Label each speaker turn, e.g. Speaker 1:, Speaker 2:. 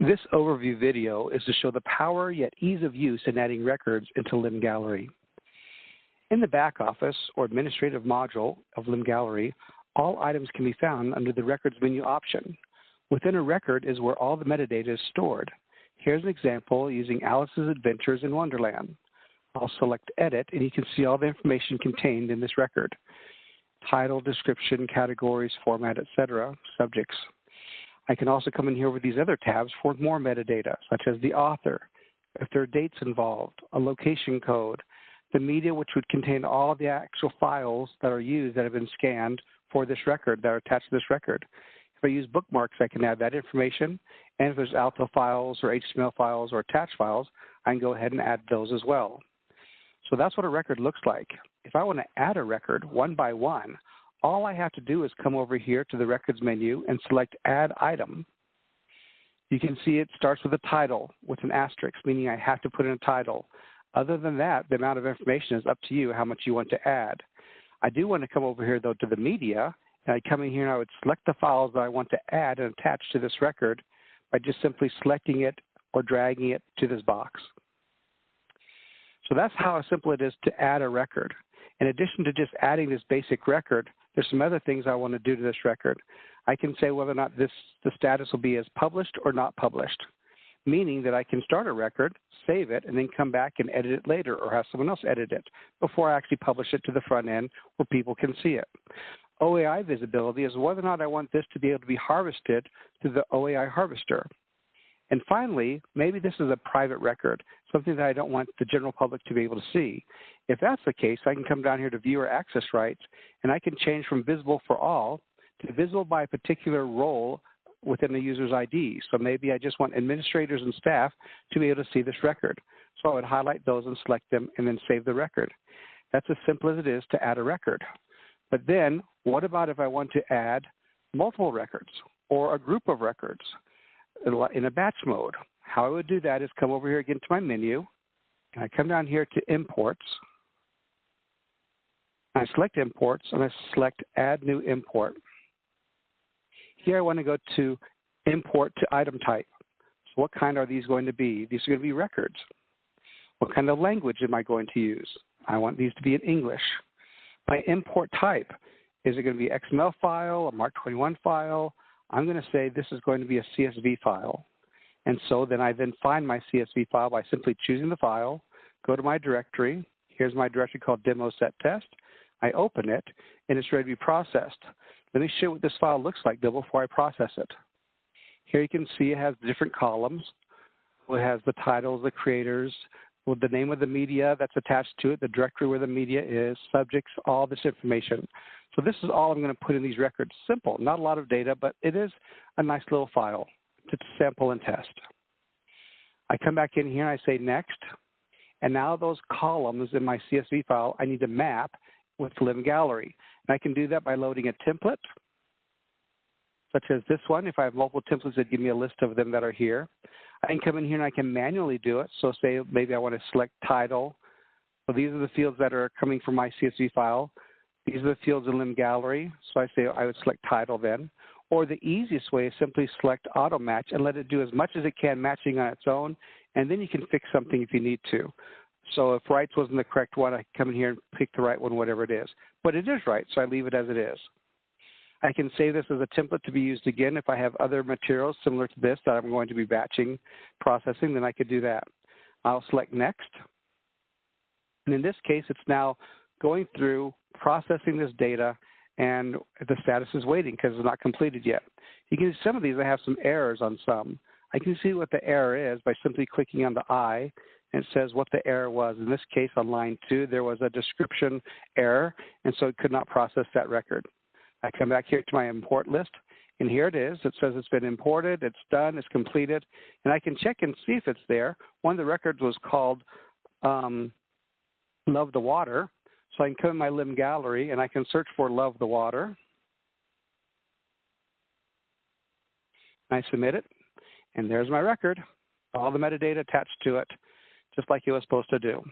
Speaker 1: This overview video is to show the power yet ease of use in adding records into Lim Gallery. In the back office or administrative module of Lim Gallery, all items can be found under the Records menu option. Within a record is where all the metadata is stored. Here's an example using Alice's Adventures in Wonderland. I'll select Edit, and you can see all the information contained in this record: title, description, categories, format, etc., subjects. I can also come in here with these other tabs for more metadata, such as the author, if there are dates involved, a location code, the media, which would contain all the actual files that are used that have been scanned for this record, that are attached to this record. If I use bookmarks, I can add that information, and if there's Alto files or HTML files or attached files, I can go ahead and add those as well. So that's what a record looks like. If I want to add a record one by one, all I have to do is come over here to the Records menu and select Add Item. You can see it starts with a title with an asterisk, meaning I have to put in a title. Other than that, the amount of information is up to you how much you want to add. I do want to come over here, though, to the media, and I come in here and I would select the files that I want to add and attach to this record by just simply selecting it or dragging it to this box. So that's how simple it is to add a record. In addition to just adding this basic record, there's some other things I want to do to this record. I can say whether or not the status will be as published or not published, meaning that I can start a record, save it, and then come back and edit it later or have someone else edit it before I actually publish it to the front end where people can see it. OAI visibility is whether or not I want this to be able to be harvested through the OAI harvester. And finally, maybe this is a private record, something that I don't want the general public to be able to see. If that's the case, I can come down here to Viewer Access Rights, and I can change from visible for all to visible by a particular role within the user's ID. So maybe I just want administrators and staff to be able to see this record. So I would highlight those and select them and then save the record. That's as simple as it is to add a record. But then what about if I want to add multiple records or a group of records in a batch mode? How I would do that is come over here again to my menu, and I come down here to Imports. I select Imports, and I select Add New Import. Here I want to go to Import to Item Type. So what kind are these going to be? These are going to be records. What kind of language am I going to use? I want these to be in English. My import type, is it going to be XML file, a Mark 21 file? I'm going to say this is going to be a CSV file. And so then I find my CSV file by simply choosing the file, go to my directory. Here's my directory called Demo Set Test. I open it, and it's ready to be processed. Let me show you what this file looks like, though, before I process it. Here you can see it has different columns. It has the titles, the creators, with the name of the media that's attached to it, the directory where the media is, subjects, all this information. So this is all I'm going to put in these records. Simple, not a lot of data, but it is a nice little file to sample and test. I come back in here and I say Next, and now those columns in my CSV file I need to map with Lim Gallery. And I can do that by loading a template, such as this one. If I have multiple templates that give me a list of them that are here, I can come in here and I can manually do it. So say maybe I want to select title. So these are the fields that are coming from my CSV file. These are the fields in Lim Gallery. So I say I would select title then. Or the easiest way is simply select auto match and let it do as much as it can matching on its own, and then you can fix something if you need to. So if rights wasn't the correct one, I can come in here and pick the right one, whatever it is. But it is right, so I leave it as it is. I can save this as a template to be used again if I have other materials similar to this that I'm going to be batching, processing, then I could do that. I'll select Next. And in this case, it's now going through, processing this data, and the status is waiting because it's not completed yet. You can see some of these, I have some errors on some. I can see what the error is by simply clicking on the I, and it says what the error was. In this case, on line 2, there was a description error, and so it could not process that record. I come back here to my import list, and here it is. It says it's been imported, it's done, it's completed, and I can check and see if it's there. One of the records was called Love the Water, so I can come in my Lim Gallery, and I can search for Love the Water. I submit it, and there's my record, all the metadata attached to it, just like it was supposed to do.